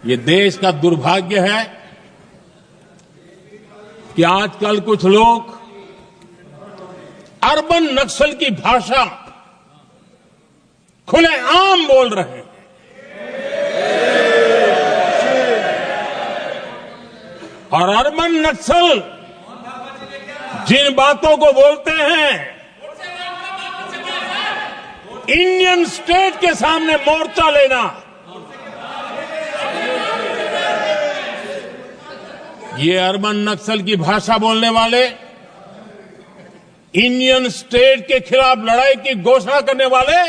ये देश का दुर्भाग्य है कि आजकल कुछ लोग अर्बन नक्सल की भाषा खुलेआम बोल रहे हैं। और अर्बन नक्सल जिन बातों को बोलते हैं, इंडियन स्टेट के सामने मोर्चा लेना, ये अर्बन नक्सल की भाषा बोलने वाले इंडियन स्टेट के खिलाफ लड़ाई की घोषणा करने वाले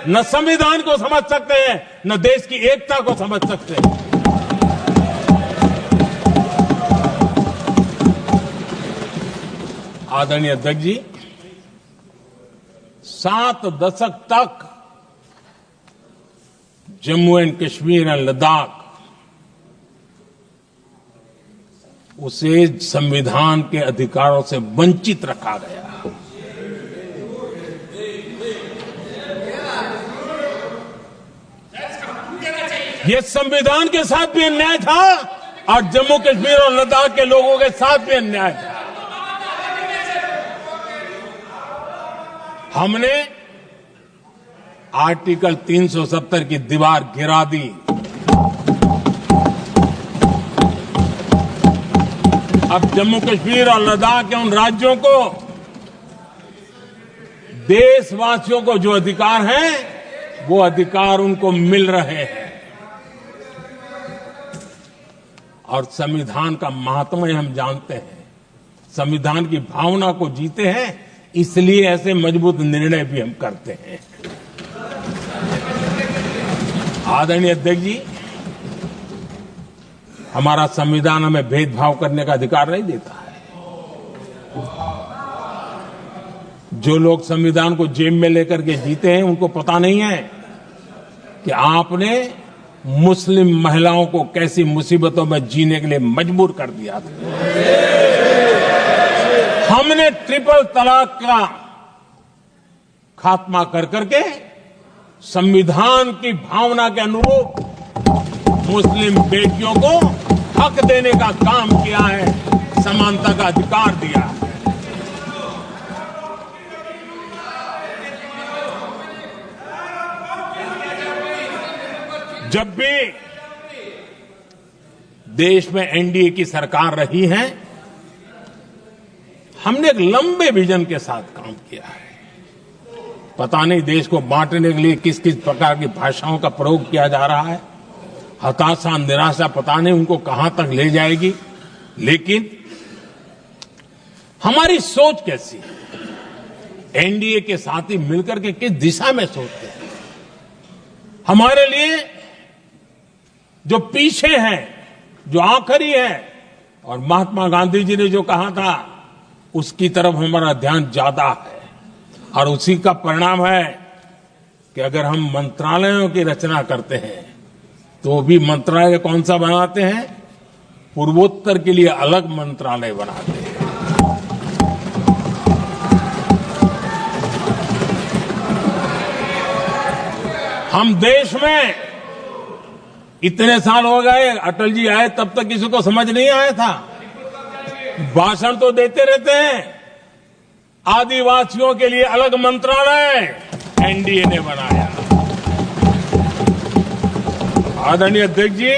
न संविधान को समझ सकते हैं, न देश की एकता को समझ सकते हैं। आदरणीय अध्यक्ष जी, 7 दशक तक जम्मू एंड कश्मीर और लद्दाख उसे संविधान के अधिकारों से वंचित रखा गया। ये संविधान के साथ भी अन्याय था और जम्मू कश्मीर और लद्दाख के लोगों के साथ भी अन्याय था। हमने आर्टिकल 370 की दीवार गिरा दी। अब जम्मू कश्मीर और लद्दाख के उन राज्यों को, देशवासियों को जो अधिकार हैं, वो अधिकार उनको मिल रहे हैं। और संविधान का महात्म्य हम जानते हैं, संविधान की भावना को जीते हैं, इसलिए ऐसे मजबूत निर्णय भी हम करते हैं। आदरणीय अध्यक्ष जी, हमारा संविधान हमें भेदभाव करने का अधिकार नहीं देता है। जो लोग संविधान को जेब में लेकर के जीते हैं, उनको पता नहीं है कि आपने मुस्लिम महिलाओं को कैसी मुसीबतों में जीने के लिए मजबूर कर दिया था। हमने ट्रिपल तलाक का खात्मा कर करके संविधान की भावना के अनुरूप मुस्लिम बेटियों को हक देने का काम किया है, समानता का अधिकार दिया है। जब भी देश में एनडीए की सरकार रही है, हमने एक लंबे विजन के साथ काम किया है। पता नहीं देश को बांटने के लिए किस किस प्रकार की भाषाओं का प्रयोग किया जा रहा है। हताशा, निराशा पता नहीं उनको कहां तक ले जाएगी, लेकिन हमारी सोच कैसी है, एनडीए के साथी मिलकर के किस दिशा में सोचते हैं। हमारे लिए जो पीछे है, जो आखिरी है, और महात्मा गांधी जी ने जो कहा था, उसकी तरफ हमारा ध्यान ज्यादा है। और उसी का परिणाम है कि अगर हम मंत्रालयों की रचना करते हैं, तो भी मंत्रालय कौन सा बनाते हैं? पूर्वोत्तर के लिए अलग मंत्रालय बनाते हैं। हम देश में इतने साल हो गए, अटल जी आए तब तक किसी को समझ नहीं आया था। भाषण तो देते रहते हैं। आदिवासियों के लिए अलग मंत्रालय एनडीए ने बनाया। आदरणीय अध्यक्ष जी,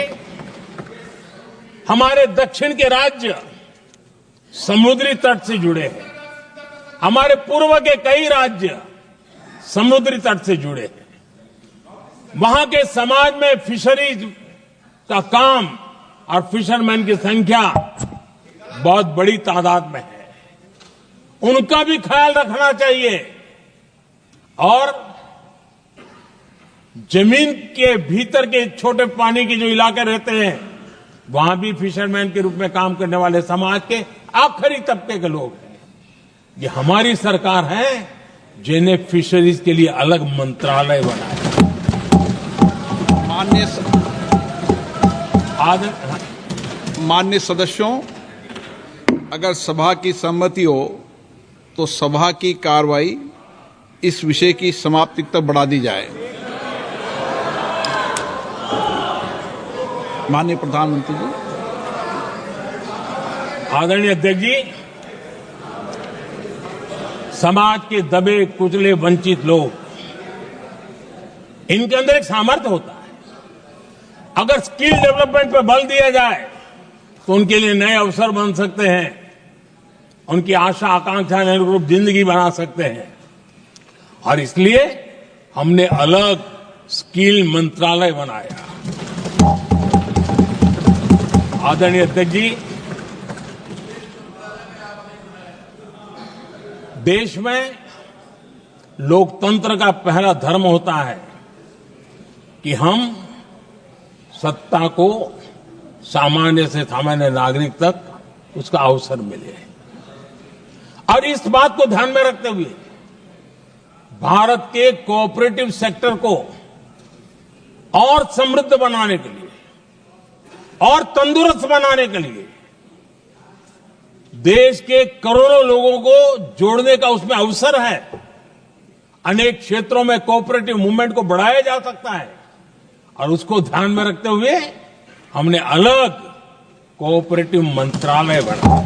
हमारे दक्षिण के राज्य समुद्री तट से जुड़े हैं। हमारे पूर्व के कई राज्य समुद्री तट से जुड़े हैं। वहां के समाज में फिशरीज का काम और फिशरमैन की संख्या बहुत बड़ी तादाद में है। उनका भी ख्याल रखना चाहिए। और जमीन के भीतर के छोटे पानी के जो इलाके रहते हैं, वहां भी फिशरमैन के रूप में काम करने वाले समाज के आखिरी तबके के लोग हैं। ये हमारी सरकार है जिन्हें फिशरीज के लिए अलग मंत्रालय बनाया। माननीय सदस्यों, अगर सभा की सहमति हो तो सभा की कार्रवाई इस विषय की समाप्ति तक बढ़ा दी जाए। माननीय प्रधानमंत्री जी। आदरणीय अध्यक्ष जी, समाज के दबे कुचले वंचित लोग, इनके अंदर एक सामर्थ्य होता है। अगर स्किल डेवलपमेंट पर बल दिया जाए तो उनके लिए नए अवसर बन सकते हैं, उनकी आशा आकांक्षा के अनुरूप जिंदगी बना सकते हैं। और इसलिए हमने अलग स्किल मंत्रालय बनाया। आदरणीय अध्यक्ष जी, देश में लोकतंत्र का पहला धर्म होता है कि हम सत्ता को सामान्य से सामान्य नागरिक तक उसका अवसर मिले। और इस बात को ध्यान में रखते हुए भारत के कोऑपरेटिव सेक्टर को और समृद्ध बनाने के लिए और तंदुरुस्त बनाने के लिए देश के करोड़ों लोगों को जोड़ने का उसमें अवसर है। अनेक क्षेत्रों में कोऑपरेटिव मूवमेंट को बढ़ाया जा सकता है और उसको ध्यान में रखते हुए हमने अलग कोऑपरेटिव मंत्रालय बनाया।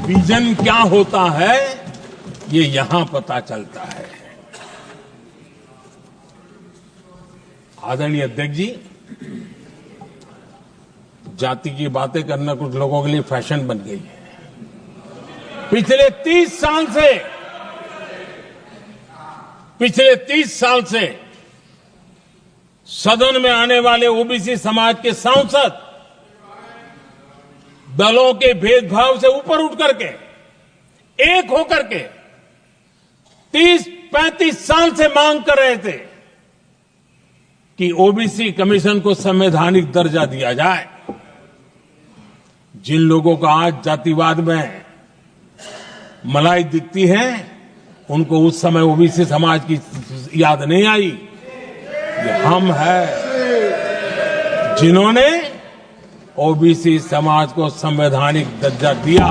विजन क्या होता है ये यहां पता चलता है। आदरणीय अध्यक्ष जी, जाति की बातें करना कुछ लोगों के लिए फैशन बन गई है। पिछले 30 साल से सदन में आने वाले ओबीसी समाज के सांसद दलों के भेदभाव से ऊपर उठ करके एक होकर के 30-35 साल से मांग कर रहे थे कि ओबीसी कमीशन को संवैधानिक दर्जा दिया जाए। जिन लोगों को आज जातिवाद में मलाई दिखती है, उनको उस समय ओबीसी समाज की याद नहीं आई। ये हम हैं जिन्होंने ओबीसी समाज को संवैधानिक दर्जा दिया।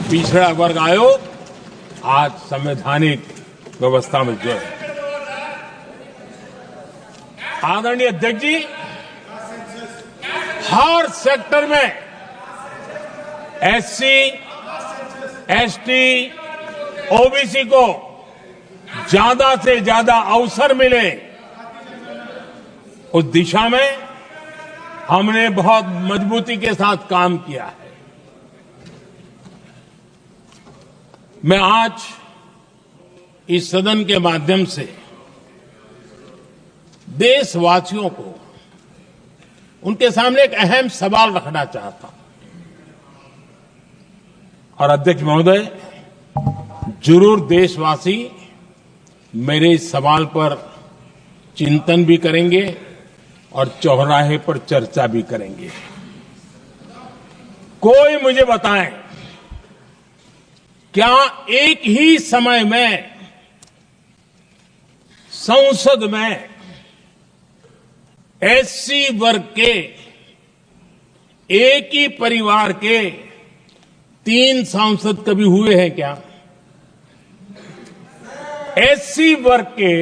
पिछड़ा वर्ग आयोग आज संवैधानिक व्यवस्था में जो है। आदरणीय अध्यक्ष जी, हर सेक्टर में एससी, एसटी, ओबीसी को ज्यादा से ज्यादा अवसर मिले, उस दिशा में हमने बहुत मजबूती के साथ काम किया है। मैं आज इस सदन के माध्यम से देशवासियों को उनके सामने एक अहम सवाल रखना चाहता हूं। और अध्यक्ष महोदय, जरूर देशवासी मेरे इस सवाल पर चिंतन भी करेंगे और चौराहे पर चर्चा भी करेंगे। कोई मुझे बताएं, क्या एक ही समय में संसद में एससी वर्ग के एक ही परिवार के 3 सांसद कभी हुए हैं क्या? एससी वर्ग के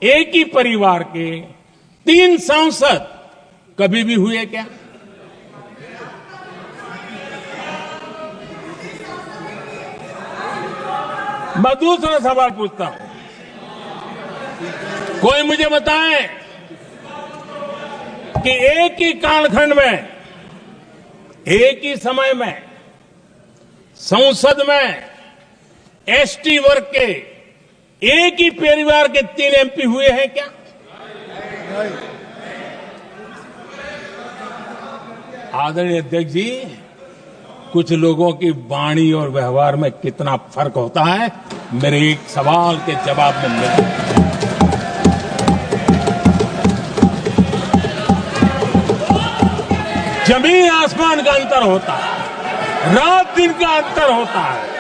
एक ही परिवार के 3 सांसद कभी भी हुए क्या? मैं दूसरा सवाल पूछता हूं, कोई मुझे बताए कि एक ही कालखंड में, एक ही समय में संसद में एसटी वर्ग के एक ही परिवार के 3 एमपी हुए हैं क्या? आदरणीय अध्यक्ष जी, कुछ लोगों की वाणी और व्यवहार में कितना फर्क होता है, मेरे एक सवाल के जवाब में मिला। जमीन आसमान का अंतर होता है, रात दिन का अंतर होता है।